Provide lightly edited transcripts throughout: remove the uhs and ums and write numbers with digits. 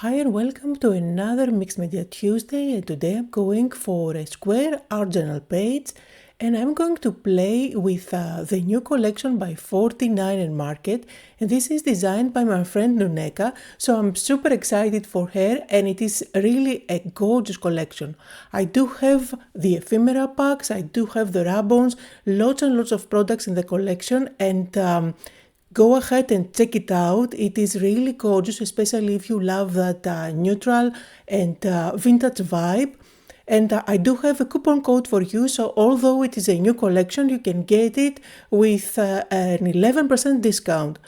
Hi and welcome to another Mixed Media Tuesday, and today I'm going for a square art journal page and I'm going to play with the new collection by 49 and Market, and this is designed by my friend Nuneka, so I'm super excited for her and it is really a gorgeous collection. I do have the ephemera packs, I do have the rub-ons, lots and lots of products in the collection, and go ahead and check it out. It is really gorgeous, especially if you love that neutral and vintage vibe. And I do have a coupon code for you, so although it is a new collection, you can get it with an 11% discount.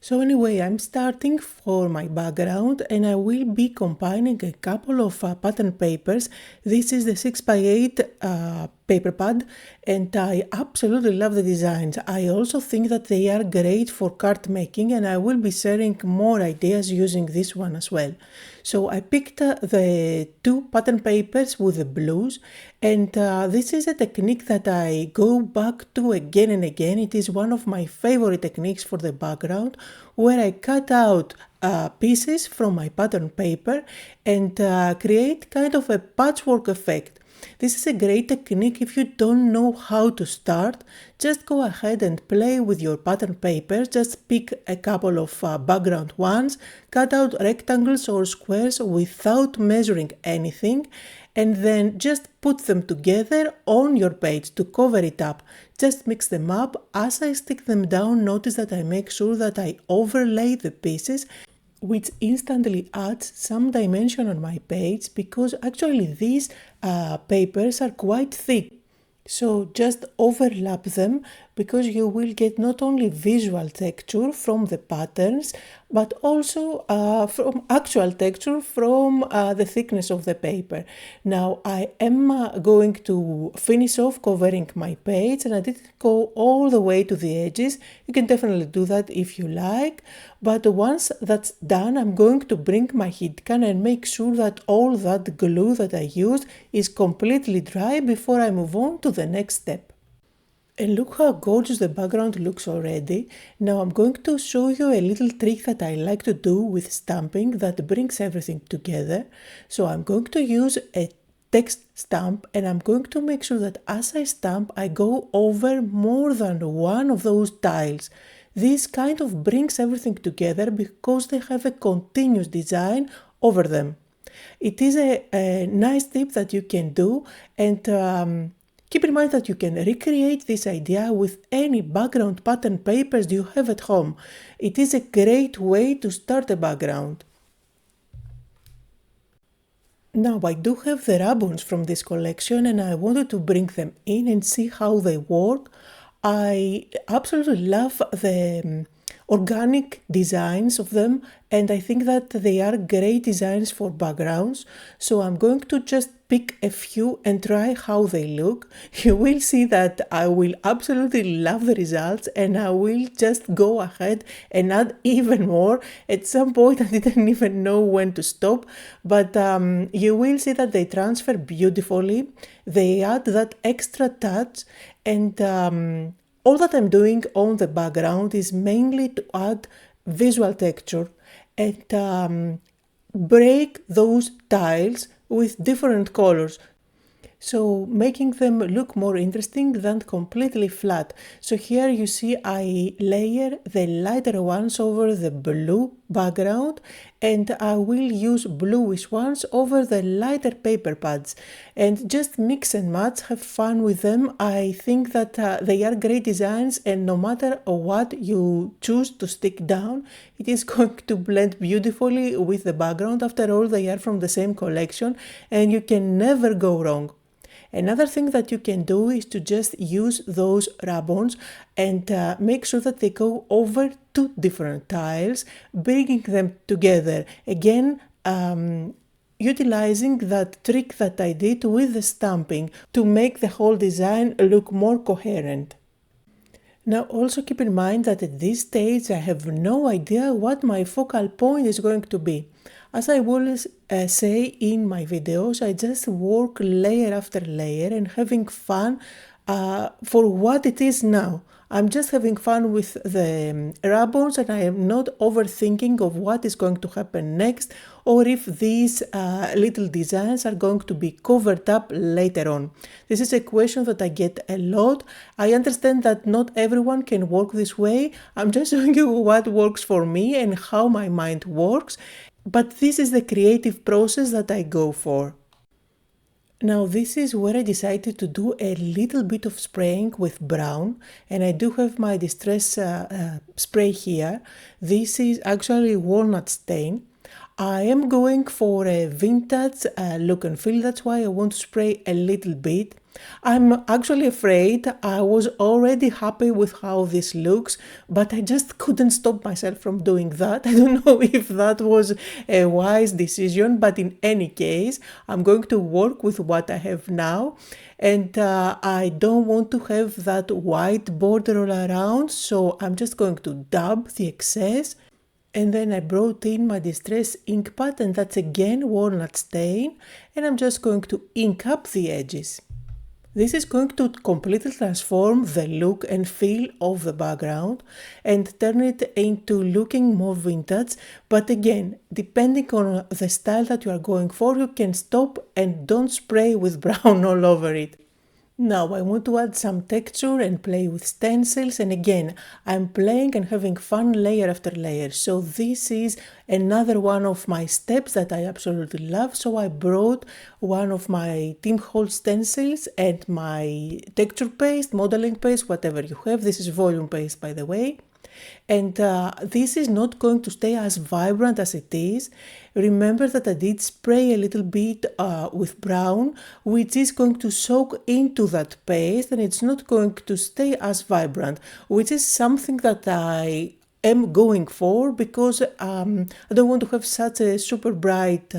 So anyway, I'm starting for my background and I will be combining a couple of pattern papers. This is the 6x8 paper pad and I absolutely love the designs. I also think that they are great for card making and I will be sharing more ideas using this one as well. So I picked the two pattern papers with the blues, and this is a technique that I go back to again and again. It is one of my favorite techniques for the background, where I cut out pieces from my pattern paper and create kind of a patchwork effect. This is a great technique if you don't know how to start. Just go ahead and play with your pattern paper. Just pick a couple of background ones, cut out rectangles or squares without measuring anything, and then just put them together on your page to cover it up. Just mix them up. As I stick them down, notice that I make sure that I overlay the pieces, which instantly adds some dimension on my page, because actually these papers are quite thick. So just overlap them, because you will get not only visual texture from the patterns, but also from actual texture from the thickness of the paper. Now I am going to finish off covering my page, and I didn't go all the way to the edges. You can definitely do that if you like, but once that's done, I'm going to bring my heat gun and make sure that all that glue that I used is completely dry before I move on to the next step. And look how gorgeous the background looks already. Now I'm going to show you a little trick that I like to do with stamping that brings everything together. So I'm going to use a text stamp and I'm going to make sure that as I stamp, I go over more than one of those tiles. This kind of brings everything together because they have a continuous design over them. It is a nice tip that you can do, and keep in mind that you can recreate this idea with any background pattern papers you have at home. It is a great way to start a background. Now I do have the rub-ons from this collection and I wanted to bring them in and see how they work. I absolutely love the organic designs of them, and I think that they are great designs for backgrounds. So I'm going to just pick a few and try how they look. You will see that I will absolutely love the results and I will just go ahead and add even more. At some point I didn't even know when to stop, but you will see that they transfer beautifully. They add that extra touch, and all that I'm doing on the background is mainly to add visual texture and break those tiles with different colors, so making them look more interesting than completely flat. So here you see I layer the lighter ones over the blue background, and I will use bluish ones over the lighter paper pads, and just mix and match, have fun with them. I think that they are great designs, and no matter what you choose to stick down, it is going to blend beautifully with the background. After all, they are from the same collection and you can never go wrong. Another thing that you can do is to just use those rub-ons and make sure that they go over two different tiles, bringing them together. Again, utilizing that trick that I did with the stamping to make the whole design look more coherent. Now also keep in mind that at this stage I have no idea what my focal point is going to be. As I always say in my videos, I just work layer after layer and having fun for what it is now. I'm just having fun with the rub-ons, and I am not overthinking of what is going to happen next, or if these little designs are going to be covered up later on. This is a question that I get a lot. I understand that not everyone can work this way. I'm just showing you what works for me and how my mind works, but this is the creative process that I go for. Now this is where I decided to do a little bit of spraying with brown, and I do have my distress spray here. This is actually walnut stain. I am going for a vintage look and feel, that's why I want to spray a little bit. I'm actually afraid. I was already happy with how this looks, but I just couldn't stop myself from doing that. I don't know if that was a wise decision, but in any case, I'm going to work with what I have now, and I don't want to have that white border all around, so I'm just going to dab the excess. And then I brought in my Distress Ink Pad, and that's again walnut stain, and I'm just going to ink up the edges. This is going to completely transform the look and feel of the background and turn it into looking more vintage. But again, depending on the style that you are going for, you can stop and don't spray with brown all over it. Now I want to add some texture and play with stencils, and again I'm playing and having fun layer after layer. So this is another one of my steps that I absolutely love. So I brought one of my Tim Holtz stencils and my texture paste, modeling paste, whatever you have. This is volume paste, by the way. And this is not going to stay as vibrant as it is. Remember that I did spray a little bit with brown, which is going to soak into that paste, and it's not going to stay as vibrant, which is something that I am going for because I don't want to have such a super bright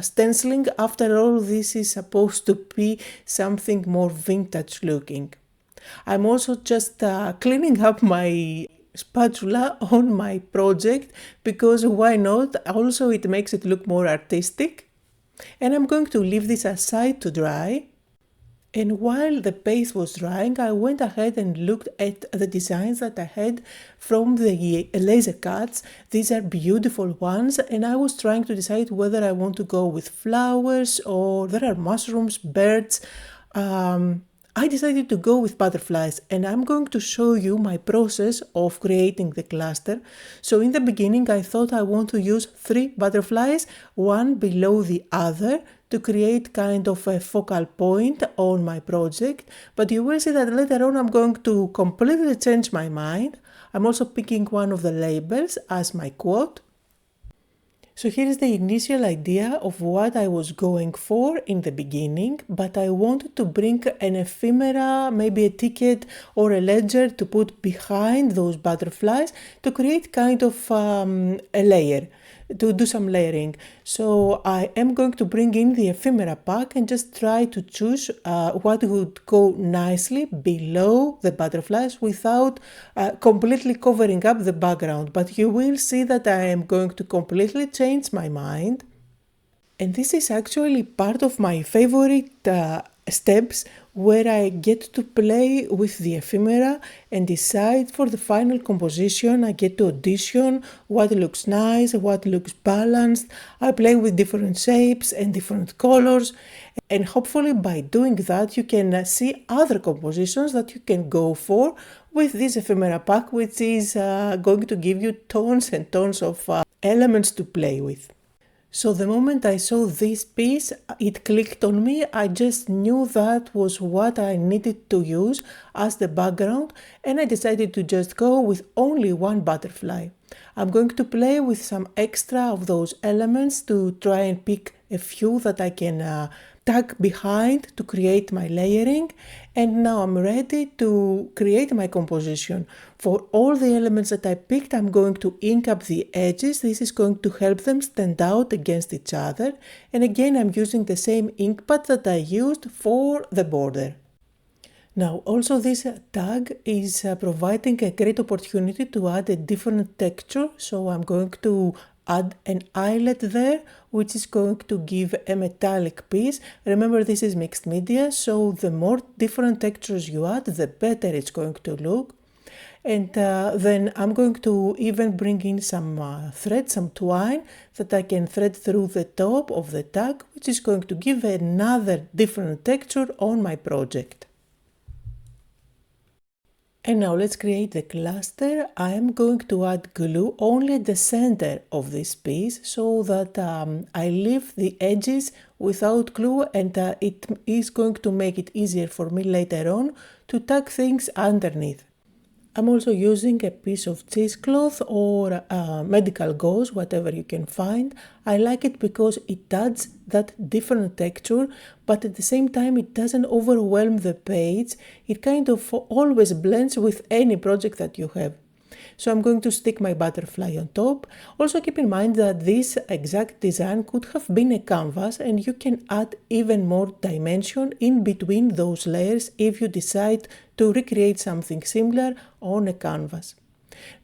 stenciling. After all, this is supposed to be something more vintage looking. I'm also just cleaning up my spatula on my project because why not? Also, it makes it look more artistic. And I'm going to leave this aside to dry. And while the paste was drying, I went ahead and looked at the designs that I had from the laser cuts. These are beautiful ones, and I was trying to decide whether I want to go with flowers or there are mushrooms, birds. I decided to go with butterflies, and I'm going to show you my process of creating the cluster. So in the beginning I thought I want to use 3 butterflies, one below the other, to create kind of a focal point on my project, but you will see that later on I'm going to completely change my mind. I'm also picking one of the labels as my quote. So here is the initial idea of what I was going for in the beginning, but I wanted to bring an ephemera, maybe a ticket or a ledger to put behind those butterflies to create kind of a layer, to do some layering. So I am going to bring in the ephemera pack and just try to choose what would go nicely below the butterflies without completely covering up the background. But you will see that I am going to completely change my mind. And this is actually part of my favorite steps, where I get to play with the ephemera and decide for the final composition. I get to audition what looks nice, what looks balanced. I play with different shapes and different colors, and hopefully by doing that you can see other compositions that you can go for with this ephemera pack, which is going to give you tons and tons of elements to play with. So the moment I saw this piece, it clicked on me. I just knew that was what I needed to use as the background, and I decided to just go with only one butterfly. I'm going to play with some extra of those elements to try and pick a few that I can tag behind to create my layering, and now I'm ready to create my composition. For all the elements that I picked, I'm going to ink up the edges. This is going to help them stand out against each other, and again I'm using the same ink pad that I used for the border. Now also this tag is providing a great opportunity to add a different texture, so I'm going to add an eyelet there, which is going to give a metallic piece. Remember, this is mixed media, so the more different textures you add, the better it's going to look. And then I'm going to even bring in some thread, some twine that I can thread through the top of the tag, which is going to give another different texture on my project. And now let's create the cluster. I am going to add glue only at the center of this piece so that I leave the edges without glue, and it is going to make it easier for me later on to tuck things underneath. I'm also using a piece of cheesecloth or medical gauze, whatever you can find. I like it because it adds that different texture, but at the same time it doesn't overwhelm the page. It kind of always blends with any project that you have. So I'm going to stick my butterfly on top. Also keep in mind that this exact design could have been a canvas, and you can add even more dimension in between those layers if you decide to recreate something similar on a canvas.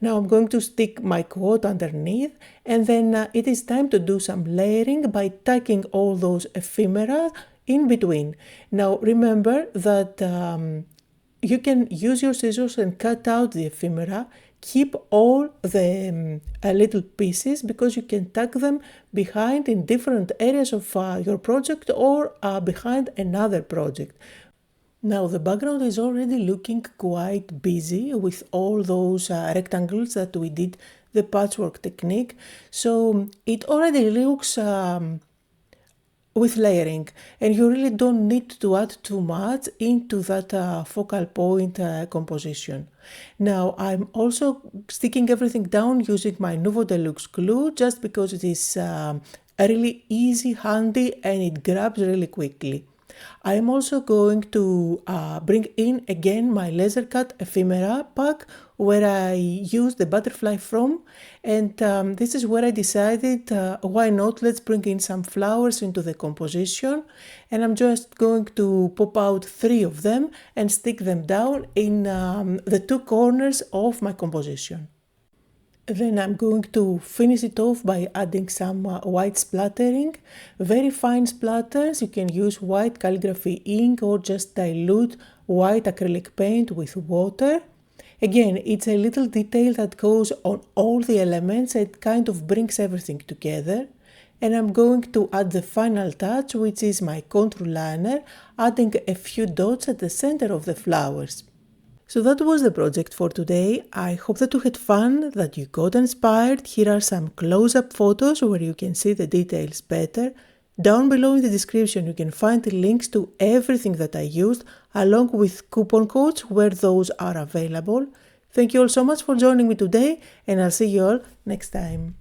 Now I'm going to stick my quote underneath, and then it is time to do some layering by tucking all those ephemera in between. Now remember that you can use your scissors and cut out the ephemera. Keep all the little pieces because you can tuck them behind in different areas of your project or behind another project. Now the background is already looking quite busy with all those rectangles that we did the patchwork technique. So it already looks with layering, and you really don't need to add too much into that focal point composition. Now I'm also sticking everything down using my Nouveau Deluxe glue just because it is really easy, handy, and it grabs really quickly. I am also going to bring in again my laser cut ephemera pack where I used the butterfly from, and this is where I decided why not, let's bring in some flowers into the composition, and I'm just going to pop out 3 of them and stick them down in the 2 corners of my composition. Then I'm going to finish it off by adding some white splattering, very fine splatters. You can use white calligraphy ink or just dilute white acrylic paint with water. Again, it's a little detail that goes on all the elements. It kind of brings everything together. And I'm going to add the final touch, which is my contour liner, adding a few dots at the center of the flowers. So that was the project for today. I hope that you had fun, that you got inspired. Here are some close-up photos where you can see the details better. Down below in the description you can find the links to everything that I used, along with coupon codes where those are available. Thank you all so much for joining me today, and I'll see you all next time.